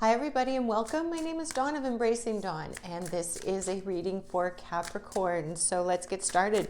Hi everybody and welcome. My name is Dawn of Embracing Dawn and this is a reading for Capricorn. So let's get started.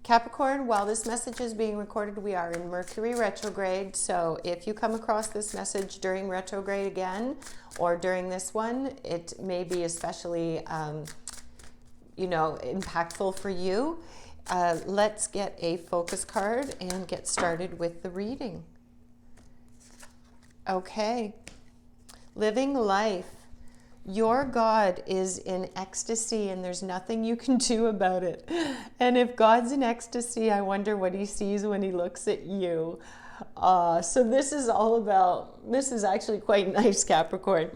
Capricorn, while this message is being recorded, we are in Mercury retrograde. So if you come across this message during retrograde again or during this one, it may be especially impactful for you. Let's get a focus card and get started with the reading. Okay. Living life. Your God is in ecstasy and there's nothing you can do about it. And if God's in ecstasy, I wonder what he sees when he looks at you. So this is all about, this is actually quite nice, Capricorn.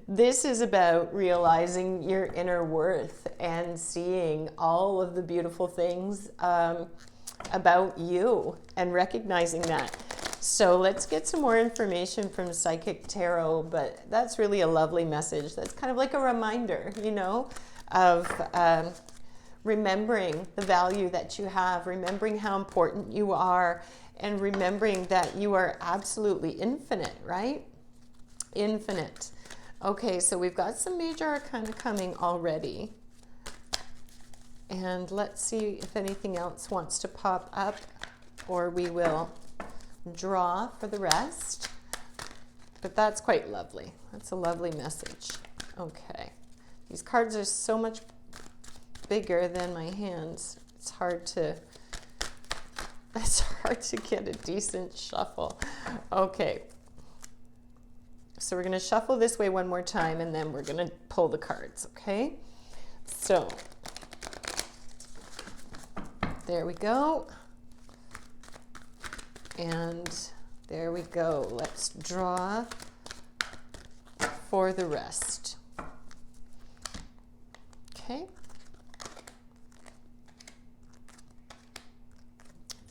This is about realizing your inner worth and seeing all of the beautiful things about you and recognizing that. So let's get some more information from Psychic Tarot, but that's really a lovely message. That's kind of like a reminder, of remembering the value that you have, remembering how important you are, and remembering that you are absolutely infinite, right? Infinite. Okay, so we've got some major arcana coming already. And let's see if anything else wants to pop up, or we will draw for the rest. But that's quite lovely. That's a lovely message. Okay. These cards are so much bigger than my hands. It's hard to get a decent shuffle. Okay. So we're going to shuffle this way one more time and then we're going to pull the cards, okay? So there we go. And there we go. Let's draw for the rest. Okay.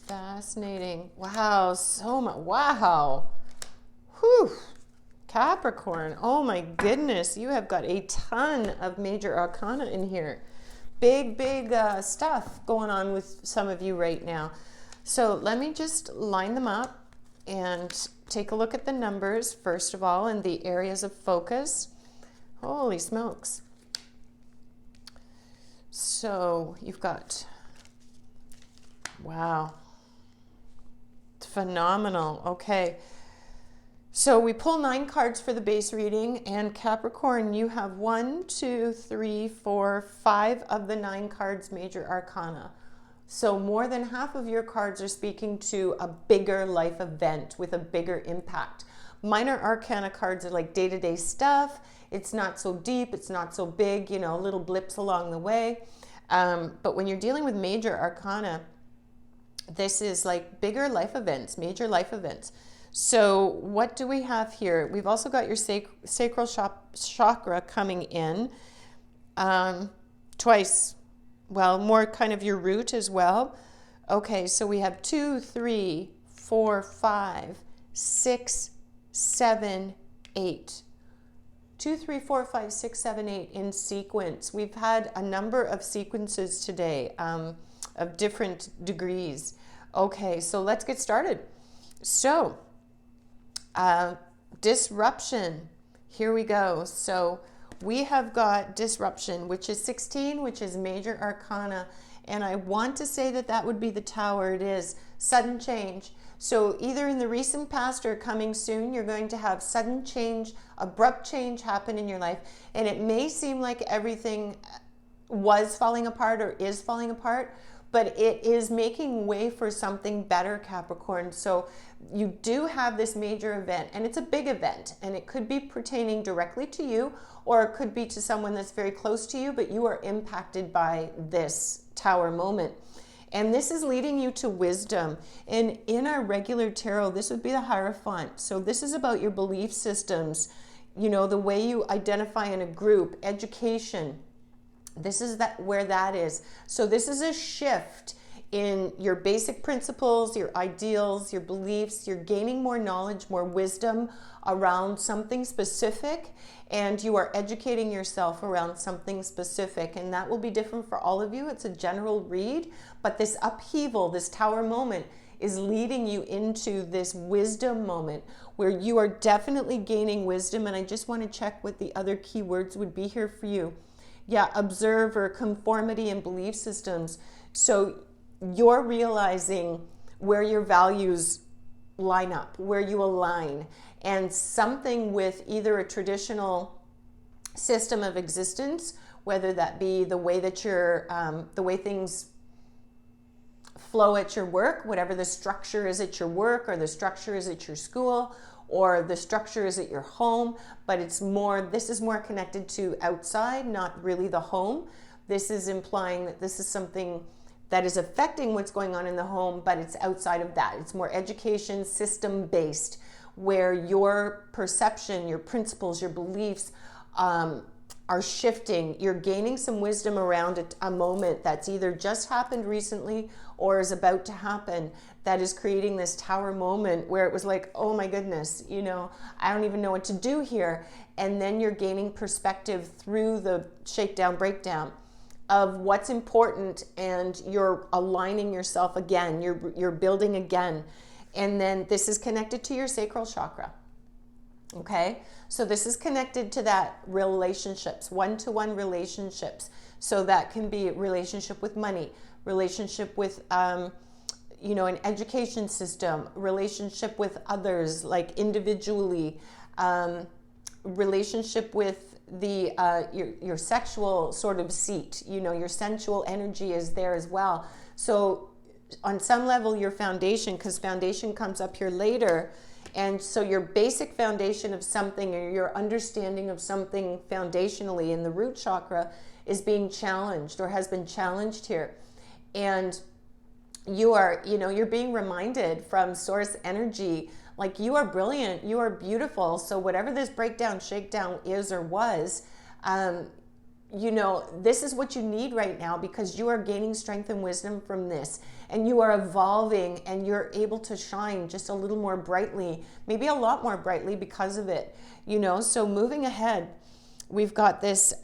Fascinating. Wow, so much. Wow. Whew. Capricorn. Oh my goodness. You have got a ton of major arcana in here. Big stuff going on with some of you right now. So let me just line them up and take a look at the numbers, first of all, and the areas of focus. Holy smokes. So you've got, wow, phenomenal. Okay. So we pull 9 cards for the base reading, and Capricorn, you have 1, 2, 3, 4, 5 of the 9 cards major arcana. So more than half of your cards are speaking to a bigger life event with a bigger impact. Minor arcana cards are like day-to-day stuff. It's not so deep, it's not so big, little blips along the way. But when you're dealing with major arcana, this is like bigger life events, major life events. So what do we have here? We've also got your sacral chakra coming in twice. Well, more kind of your root as well. Okay, so we have 2, 3, 4, 5, 6, 7, 8. 2, 3, 4, 5, 6, 7, 8 in sequence. We've had a number of sequences today of different degrees. Okay, so let's get started. So, disruption. Here we go. So we have got disruption, which is 16, which is major arcana. And I want to say that that would be the Tower. It is sudden change. So either in the recent past or coming soon, you're going to have sudden change, abrupt change happen in your life. And it may seem like everything was falling apart or is falling apart, but it is making way for something better, Capricorn. So you do have this major event, and it's a big event, and it could be pertaining directly to you, or it could be to someone that's very close to you, but you are impacted by this Tower moment. And this is leading you to wisdom. And in our regular tarot, this would be the Hierophant. So this is about your belief systems, the way you identify in a group, education. This is where that is. So this is a shift in your basic principles, your ideals, your beliefs. You're gaining more knowledge, more wisdom around something specific, and you are educating yourself around something specific, and that will be different for all of you. It's a general read, but this upheaval, this Tower moment, is leading you into this wisdom moment where you are definitely gaining wisdom. And I just want to check what the other key words would be here for you. Yeah, observer, conformity, and belief systems. So you're realizing where your values line up, where you align, and something with either a traditional system of existence, whether that be the way that the way things flow at your work, whatever the structure is at your work, or the structure is at your school, or the structure is at your home, but this is more connected to outside, not really the home. This is implying that this is something that is affecting what's going on in the home, but it's outside of that. It's more education system based, where your perception, your principles, your beliefs are shifting. You're gaining some wisdom around a moment that's either just happened recently or is about to happen, that is creating this tower moment where it was like, oh my goodness, I don't even know what to do here. And then you're gaining perspective through the shakedown, breakdown of what's important, and you're aligning yourself again. You're building again. And then this is connected to your sacral chakra. Okay, so this is connected to that relationships, one-to-one relationships. So that can be a relationship with money, relationship with, an education system, relationship with others, like individually, relationship with your sexual sort of seat. Your sensual energy is there as well. So on some level, your foundation, because foundation comes up here later. And so your basic foundation of something, or your understanding of something foundationally in the root chakra, is being challenged or has been challenged here. And you're being reminded from source energy, like, you are brilliant, you are beautiful. So whatever this breakdown, shakedown is or was, this is what you need right now, because you are gaining strength and wisdom from this, and you are evolving, and you're able to shine just a little more brightly, maybe a lot more brightly because of it. So moving ahead, we've got this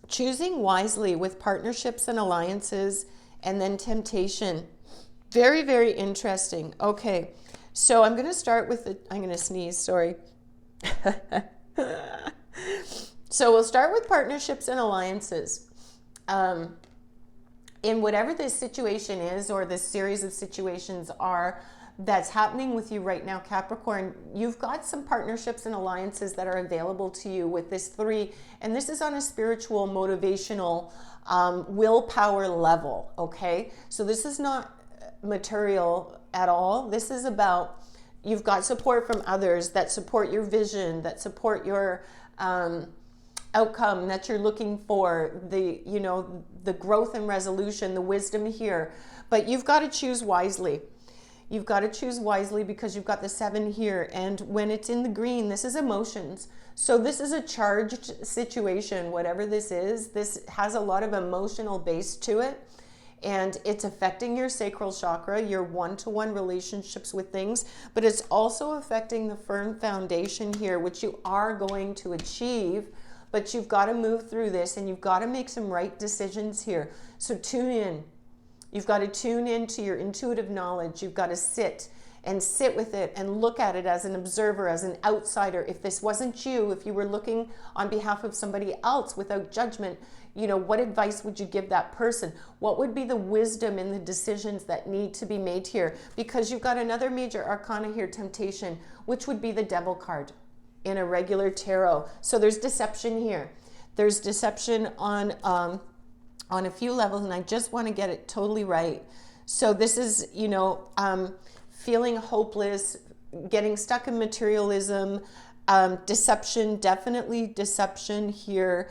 choosing wisely with partnerships and alliances, and then temptation. Very, very interesting. Okay, so I'm going to start with I'm going to sneeze, sorry. So we'll start with partnerships and alliances. In whatever this situation is, or this series of situations are that's happening with you right now, Capricorn, you've got some partnerships and alliances that are available to you with this 3. And this is on a spiritual, motivational, willpower level, okay? So this is not material at all. This is about, you've got support from others that support your vision, that support your outcome that you're looking for, the growth and resolution, the wisdom here. But you've got to choose wisely. You've got to choose wisely, because you've got the 7 here. And when it's in the green, this is emotions. So this is a charged situation, whatever this is. This has a lot of emotional base to it. And it's affecting your sacral chakra, your one-to-one relationships with things. But it's also affecting the firm foundation here, which you are going to achieve. But you've got to move through this, and you've got to make some right decisions here. So tune in. You've got to tune into your intuitive knowledge. You've got to sit with it and look at it as an observer, as an outsider. If this wasn't you, if you were looking on behalf of somebody else without judgment, what advice would you give that person? What would be the wisdom in the decisions that need to be made here? Because you've got another major arcana here, temptation, which would be the Devil card in a regular tarot. So there's deception here. There's deception on a few levels, and I just want to get it totally right. So this is, feeling hopeless, getting stuck in materialism, deception, definitely deception here,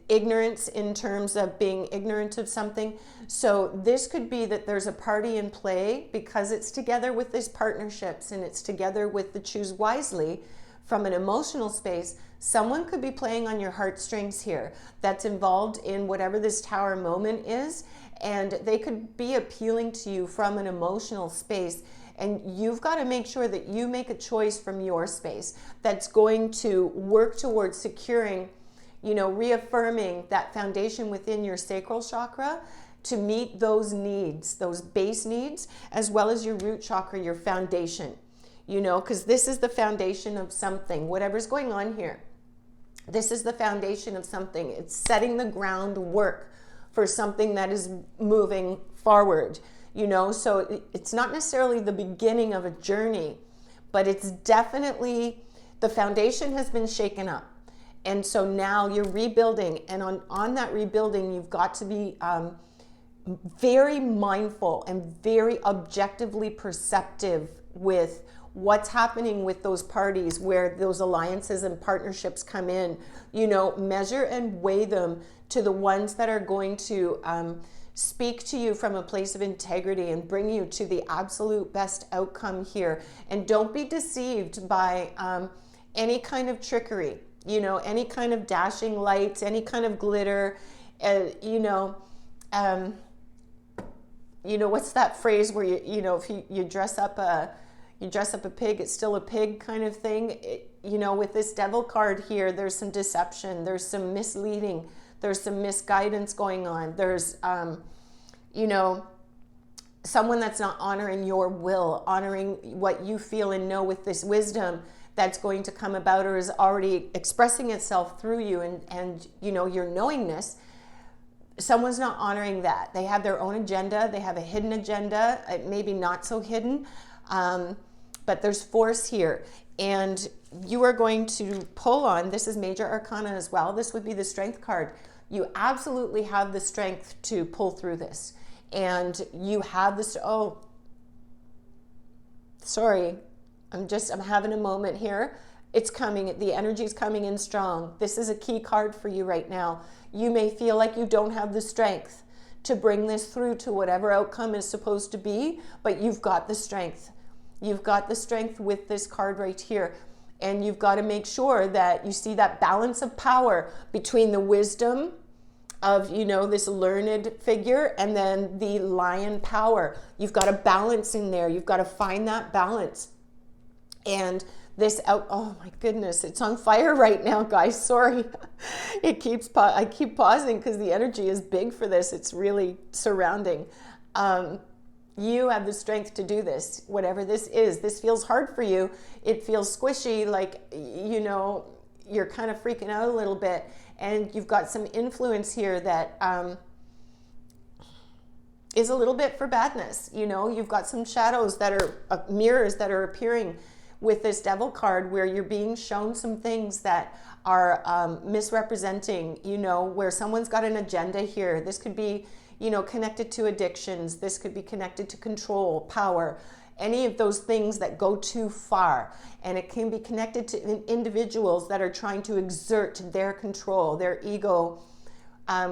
ignorance in terms of being ignorant of something. So this could be that there's a party in play, because it's together with these partnerships, and it's together with the choose wisely from an emotional space. Someone could be playing on your heartstrings here that's involved in whatever this tower moment is, and they could be appealing to you from an emotional space. And you've got to make sure that you make a choice from your space that's going to work towards securing, reaffirming that foundation within your sacral chakra, to meet those needs, those base needs, as well as your root chakra, your foundation, you know, because this is the foundation of something, whatever's going on here. This is the foundation of something. It's setting the groundwork for something that is moving forward, you know. So it's not necessarily the beginning of a journey, but it's definitely, the foundation has been shaken up. And so now you're rebuilding, and on that rebuilding, you've got to be very mindful and very objectively perceptive with what's happening with those parties where those alliances and partnerships come in. You know, measure and weigh them to the ones that are going to speak to you from a place of integrity and bring you to the absolute best outcome here. And don't be deceived by any kind of trickery, you know, any kind of dashing lights, any kind of glitter, you know, what's that phrase where you know, if you dress up a pig, it's still a pig kind of thing. You know, with this devil card here, there's some deception, there's some misleading, there's some misguidance going on. There's, you know, someone that's not honoring your will, honoring what you feel and know with this wisdom that's going to come about or is already expressing itself through you and you know, your knowingness. Someone's not honoring that. They have their own agenda. They have a hidden agenda, maybe not so hidden. But there's force here, and you are going to pull on, this is major arcana as well. This would be the strength card. You absolutely have the strength to pull through this, and you have this, oh, sorry, I'm having a moment here. It's coming, the energy is coming in strong. This is a key card for you right now. You may feel like you don't have the strength to bring this through to whatever outcome is supposed to be, but you've got the strength. You've got the strength with this card right here. And you've got to make sure that you see that balance of power between the wisdom of, you know, this learned figure and then the lion power. You've got a balance in there. You've got to find that balance. And this out, oh my goodness, it's on fire right now, guys. Sorry. I keep pausing because the energy is big for this. It's really surrounding. You have the strength to do this, whatever this is. This feels hard for you. It feels squishy, like, you know, you're kind of freaking out a little bit. And you've got some influence here that is a little bit for badness. You know, you've got some shadows that are mirrors that are appearing with this devil card where you're being shown some things that are misrepresenting, you know, where someone's got an agenda here. This could be, you know, connected to addictions. This could be connected to control, power, any of those things that go too far. And it can be connected to individuals that are trying to exert their control, their ego,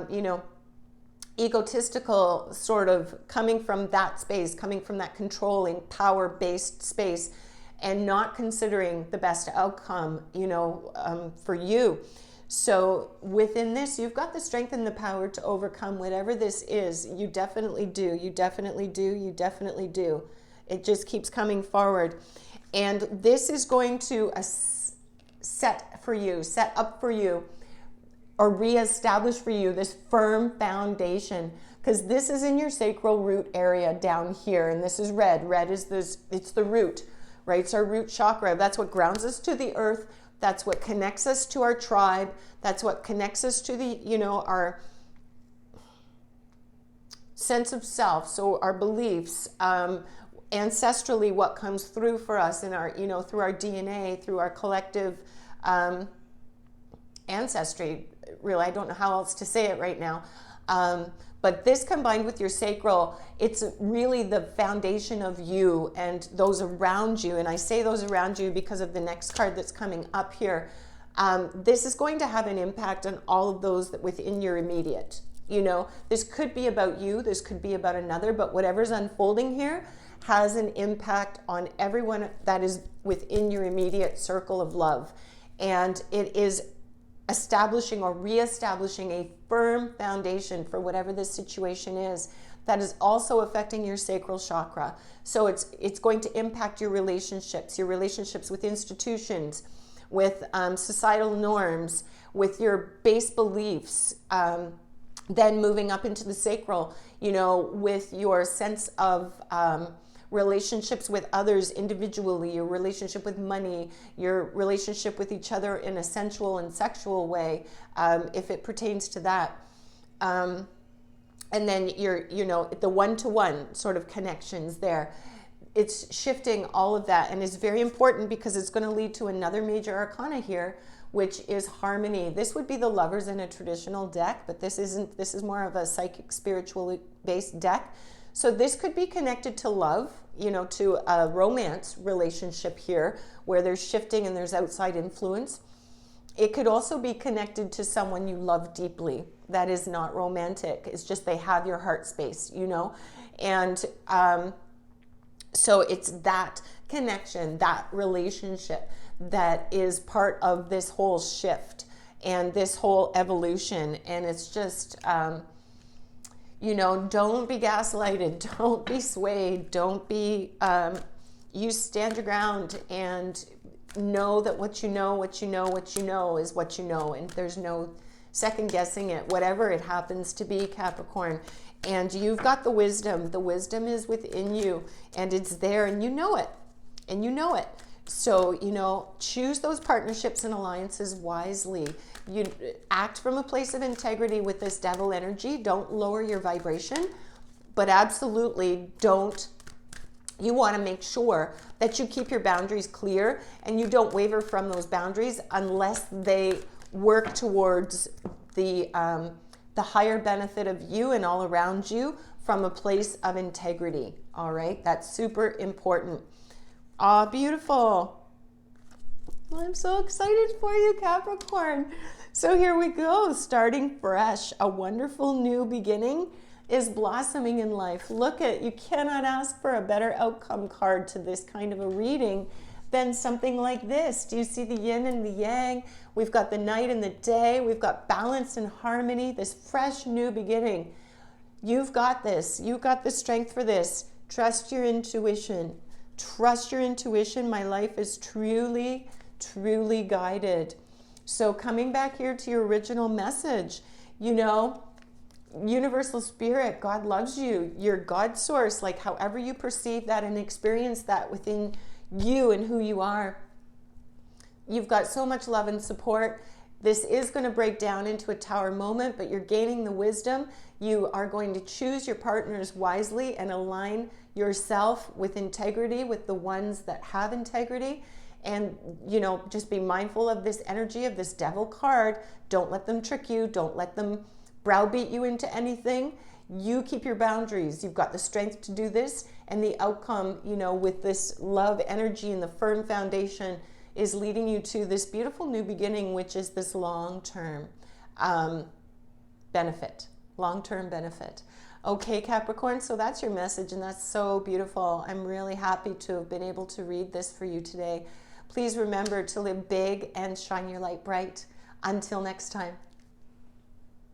you know, egotistical sort of coming from that space, coming from that controlling, power-based space, and not considering the best outcome, you know, for you. So within this, you've got the strength and the power to overcome whatever this is. You definitely do. You definitely do. You definitely do. It just keeps coming forward. And this is going to set up for you, or reestablish for you this firm foundation, because this is in your sacral root area down here. And this is red. Red is this, it's the root, right? It's our root chakra. That's what grounds us to the earth. That's what connects us to our tribe. That's what connects us to the, you know, our sense of self. So our beliefs, ancestrally, what comes through for us in our, you know, through our DNA, through our collective ancestry. Really, I don't know how else to say it right now. But this combined with your sacral, it's really the foundation of you and those around you. And I say those around you because of the next card that's coming up here. This is going to have an impact on all of those that within your immediate. You know, this could be about you, this could be about another, but whatever's unfolding here has an impact on everyone that is within your immediate circle of love. And it is establishing or reestablishing a firm foundation for whatever this situation is that is also affecting your sacral chakra. So it's going to impact your relationships with institutions, with societal norms, with your base beliefs, Then moving up into the sacral, you know, with your sense of relationships with others individually, your relationship with money, your relationship with each other in a sensual and sexual way, if it pertains to that. And then you know, the one-to-one sort of connections there. It's shifting all of that, and it's very important because it's going to lead to another major arcana here, which is harmony. This would be the Lovers in a traditional deck, but this isn't. This is more of a psychic, spiritual based deck. So this could be connected to love, you know, to a romance relationship here, where there's shifting and there's outside influence. It could also be connected to someone you love deeply. That is not romantic. It's just they have your heart space, you know, and so it's that connection, that relationship that is part of this whole shift and this whole evolution. And it's just, you know, don't be gaslighted, don't be swayed, don't be, you stand your ground and know that what you know is what you know, and there's no second guessing it, whatever it happens to be, Capricorn. And you've got the wisdom. The wisdom is within you, and it's there, and you know it. And you know it. So, you know, choose those partnerships and alliances wisely. You act from a place of integrity with this devil energy. Don't lower your vibration, but absolutely don't. You want to make sure that you keep your boundaries clear and you don't waver from those boundaries unless they work towards the higher benefit of you and all around you from a place of integrity. All right, that's super important. Ah, beautiful. I'm so excited for you, Capricorn. So here we go, starting fresh. A wonderful new beginning is blossoming in life. Look at, you cannot ask for a better outcome card to this kind of a reading than something like this. Do you see the yin and the yang? We've got the night and the day. We've got balance and harmony, this fresh new beginning. You've got this. You've got the strength for this. Trust your intuition. Trust your intuition. My life is truly, truly guided. So coming back here to your original message, you know, universal spirit, God loves you. Your God source, like however you perceive that and experience that within you and who you are. You've got so much love and support. This is going to break down into a tower moment, but you're gaining the wisdom. You are going to choose your partners wisely and align yourself with integrity with the ones that have integrity. And, you know, just be mindful of this energy of this devil card. Don't let them trick you. Don't let them browbeat you into anything. You keep your boundaries. You've got the strength to do this. And the outcome, you know, with this love energy and the firm foundation is leading you to this beautiful new beginning, which is this long-term benefit. Long-term benefit. Okay, Capricorn, so that's your message, and that's so beautiful. I'm really happy to have been able to read this for you today. Please remember to live big and shine your light bright. Until next time.